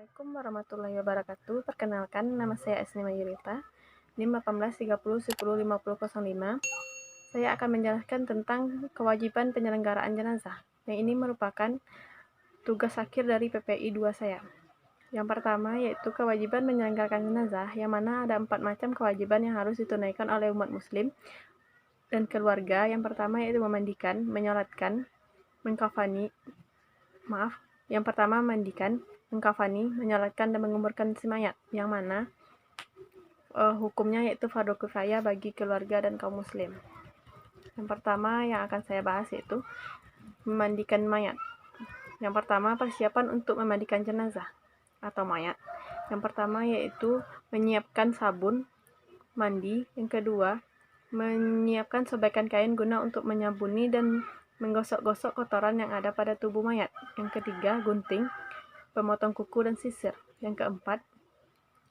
Assalamualaikum warahmatullahi wabarakatuh. Perkenalkan, nama saya Esni Mayurita, NIM 1830105005. Saya akan menjelaskan tentang kewajiban penyelenggaraan jenazah. Yang ini merupakan tugas akhir dari PPI 2 saya. Yang pertama yaitu kewajiban menyelenggarakan jenazah, yang mana ada 4 macam kewajiban yang harus ditunaikan oleh umat muslim dan keluarga. Yang pertama yaitu memandikan, menyolatkan, yang pertama mandikan, mengkafani, menyolatkan dan menguburkan si mayat, yang mana hukumnya yaitu fardu kifayah bagi keluarga dan kaum muslim. Yang pertama yang akan saya bahas yaitu memandikan mayat. Yang pertama, persiapan untuk memandikan jenazah atau mayat. Yang pertama yaitu menyiapkan sabun mandi. Yang kedua, menyiapkan sobekan kain guna untuk menyabuni dan menggosok-gosok kotoran yang ada pada tubuh mayat. Yang ketiga, gunting, pemotong kuku dan sisir. Yang keempat,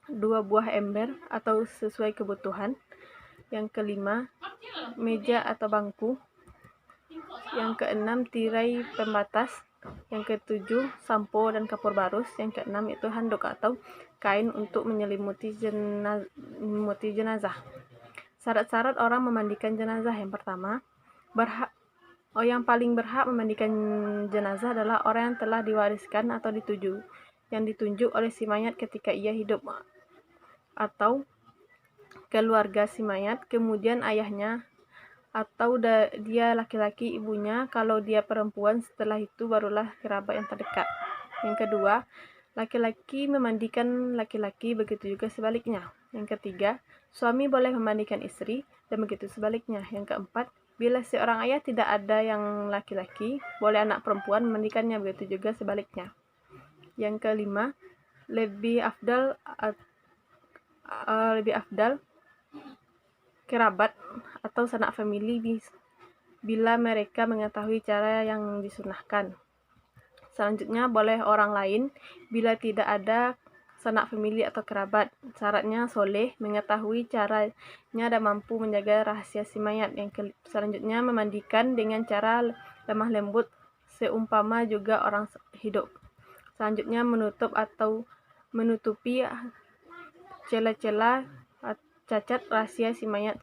2 buah ember atau sesuai kebutuhan. Yang kelima, meja atau bangku. Yang keenam, tirai pembatas. Yang ketujuh, sampo dan kapur barus. Yang keenam itu handuk atau kain untuk menyelimuti jenazah. Syarat-syarat orang memandikan jenazah. Yang pertama, yang paling berhak memandikan jenazah adalah orang yang telah diwariskan atau yang ditunjuk oleh si mayat ketika ia hidup, atau keluarga si mayat, kemudian ayahnya, atau dia laki-laki ibunya. Kalau dia perempuan, setelah itu barulah kerabat yang terdekat. Yang kedua, laki-laki memandikan laki-laki, begitu juga sebaliknya. Yang ketiga, suami boleh memandikan istri, dan begitu sebaliknya. Yang keempat, bila seorang ayah tidak ada yang laki-laki, boleh anak perempuan memandikannya, begitu juga sebaliknya. Yang kelima, lebih afdal kerabat atau sanak famili bila mereka mengetahui cara yang disunahkan. Selanjutnya, boleh orang lain bila tidak ada sanak famili atau kerabat. Syaratnya soleh, mengetahui caranya dan mampu menjaga rahasia si mayat. Selanjutnya, memandikan dengan cara lemah lembut seumpama juga orang hidup. Selanjutnya, menutup atau menutupi celah-celah cacat rahasia si mayat.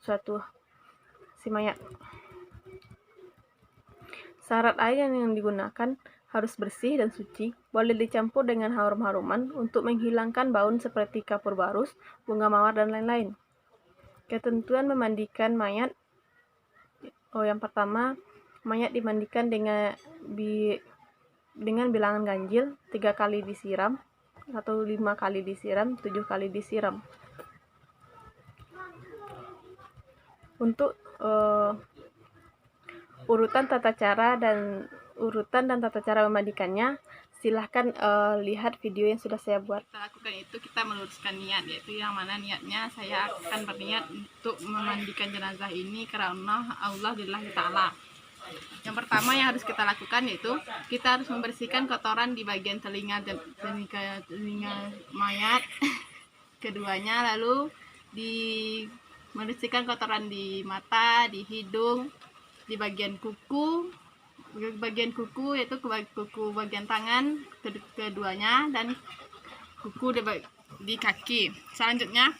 Syarat air yang digunakan harus bersih dan suci, boleh dicampur dengan harum-haruman untuk menghilangkan bau seperti kapur barus, bunga mawar, dan lain-lain. Ketentuan memandikan mayat. Yang pertama, mayat dimandikan dengan bilangan ganjil, 3 kali disiram, atau 5 kali disiram, 7 kali disiram. Untuk urutan dan tata cara memandikannya, silahkan lihat video yang sudah saya buat. Kita lakukan itu, kita meluruskan niat, yaitu yang mana niatnya saya akan berniat untuk memandikan jenazah ini karena Allah lillahi ta'ala. Yang pertama yang harus kita lakukan yaitu kita harus membersihkan kotoran di bagian telinga mayat keduanya, lalu membersihkan kotoran di mata, di hidung, di bagian kuku yaitu kuku bagian tangan keduanya, dan kuku di kaki. Selanjutnya,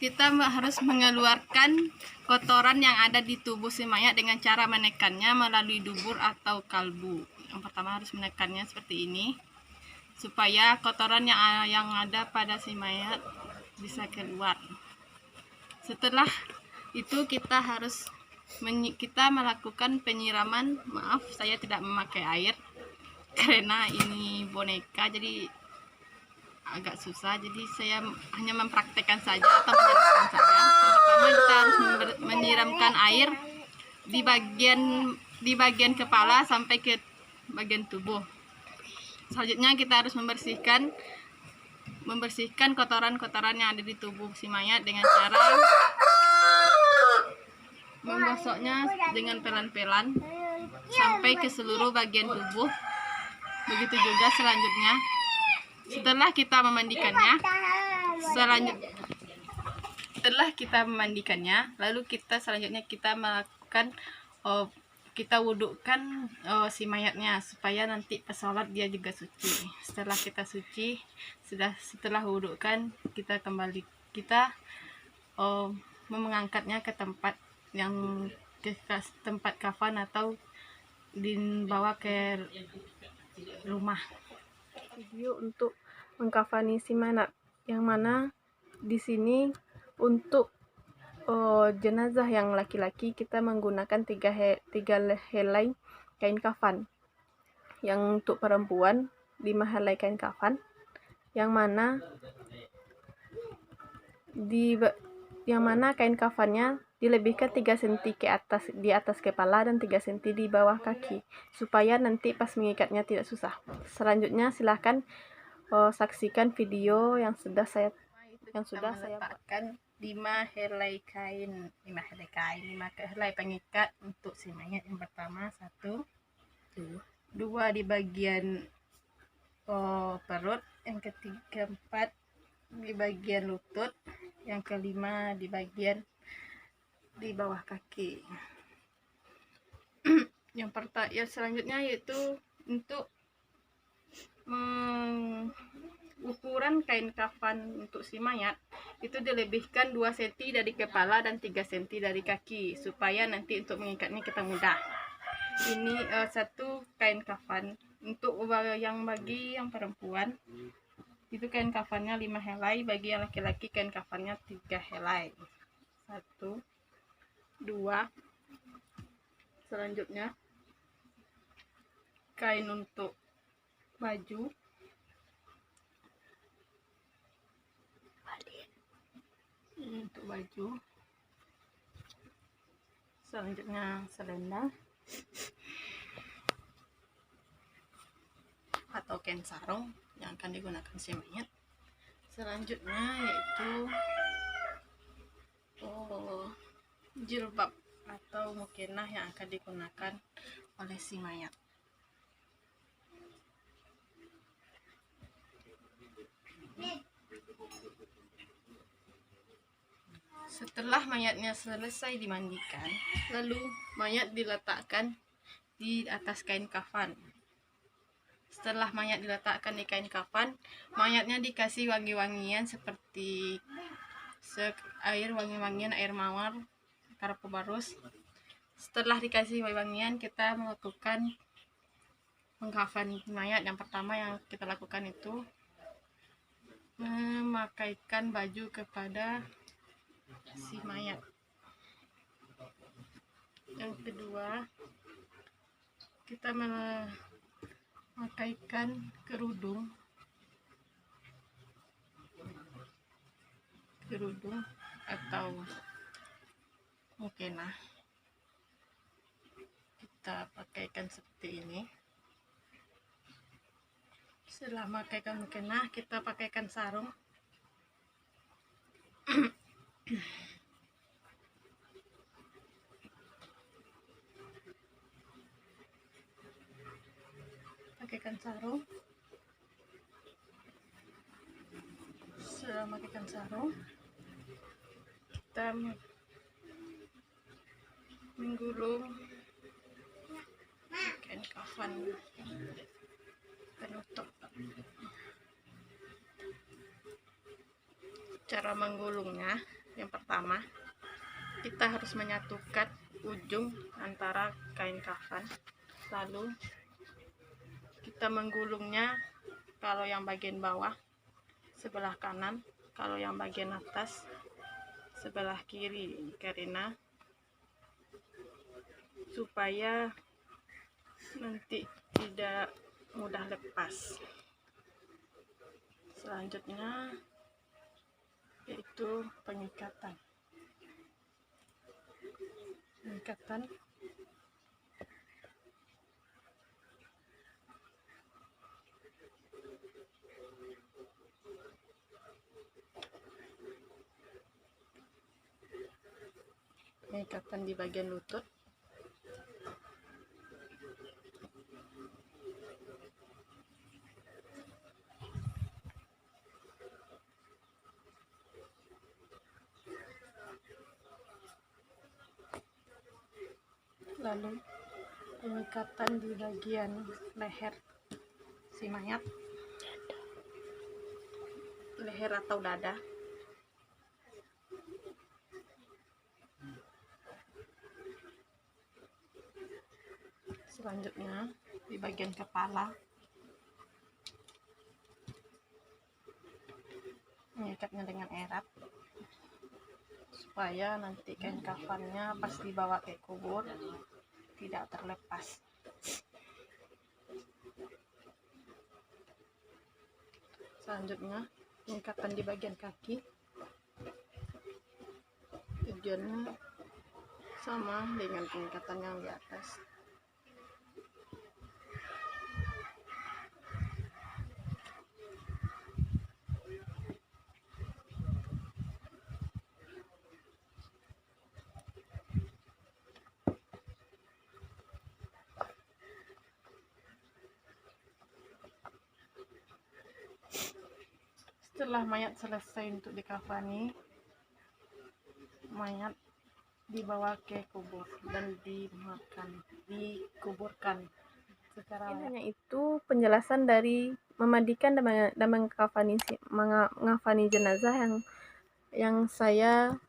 kita harus mengeluarkan kotoran yang ada di tubuh si mayat dengan cara menekannya melalui dubur atau kalbu. Yang pertama harus menekannya seperti ini supaya kotoran yang ada pada si mayat bisa keluar. Setelah itu kita melakukan penyiraman. Maaf, saya tidak memakai air karena ini boneka jadi agak susah, jadi saya hanya mempraktekkan saja atau menjelaskan saja. Yang pertama, kita harus menyiramkan air di bagian kepala sampai ke bagian tubuh. Selanjutnya, kita harus membersihkan kotoran-kotoran yang ada di tubuh si mayat dengan cara menggosoknya dengan pelan-pelan sampai ke seluruh bagian tubuh. Begitu juga selanjutnya, setelah kita memandikannya, lalu selanjutnya kita melakukan kita wudukkan si mayatnya supaya nanti pas sholat dia juga suci. Setelah kita suci, setelah wudukkan, kita mengangkatnya ke tempat yang ke tempat kafan atau dibawa ke rumah. Video untuk mengkafani si mayat, yang mana di sini untuk jenazah yang laki-laki kita menggunakan tiga helai kain kafan. Yang untuk perempuan 5 helai kain kafan, yang mana kain kafannya dilebihkan 3 cm di atas kepala dan 3 cm di bawah kaki, supaya nanti pas mengikatnya tidak susah. Selanjutnya silahkan saksikan video yang sudah saya meletakkan 5 helai kain, 5 helai pengikat untuk si mayat. Yang pertama 1, 2 di bagian perut, yang ketiga 4 di bagian lutut, yang kelima di bagian di bawah kaki. Yang selanjutnya yaitu untuk ukuran kain kafan untuk si mayat itu dilebihkan 2 cm dari kepala dan 3 cm dari kaki, supaya nanti untuk mengikatnya kita mudah. Ini satu kain kafan. Untuk bagi yang perempuan itu kain kafannya 5 helai, bagi yang laki-laki kain kafannya 3 helai. 1, 2. Selanjutnya kain untuk baju, ini untuk baju. Selanjutnya selendang atau kain sarung yang akan digunakan si mayat. Selanjutnya yaitu jilbab atau mukenah yang akan digunakan oleh si mayat. Setelah mayatnya selesai dimandikan, lalu mayat diletakkan di atas kain kafan. Setelah mayat diletakkan di kain kafan, mayatnya dikasih wangi-wangian seperti air wangi-wangian, air mawar, karapobarus. Setelah dikasih wangi-wangian, kita melakukan mengkafan mayat. Yang pertama yang kita lakukan itu memakaikan baju kepada si mayat. Yang kedua, kita memakaikan kerudung atau mukenah. Kita pakaikan seperti ini. Setelah memakaikan mukenah, kita pakaikan sarung. Pakaikan sarung. Setelah pakaikan sarung, kita menggulung kain kafan penutup. Cara menggulungnya, yang pertama kita harus menyatukan ujung antara kain kafan, lalu kita menggulungnya. Kalau yang bagian bawah sebelah kanan, kalau yang bagian atas sebelah kiri, karena supaya nanti tidak mudah lepas. Selanjutnya yaitu pengikatan. Pengikatan di bagian lutut. Lalu Penyekatan di bagian leher si mayat, leher atau dada. Selanjutnya di bagian kepala, mengikatnya dengan erat supaya nanti kain kafannya pas dibawa ke kubur tidak terlepas. Selanjutnya pengikatan di bagian kaki, tujuannya sama dengan pengikatan yang di atas. Setelah mayat selesai untuk dikafani, mayat dibawa ke kubur dan dikuburkan secara hanya itu penjelasan dari memandikan dan mengafani jenazah yang saya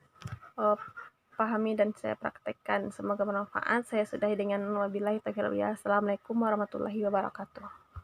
pahami dan saya praktekkan. Semoga bermanfaat. Saya sudahi dengan wabillahi taufiq wal hidayah. Assalamualaikum warahmatullahi wabarakatuh.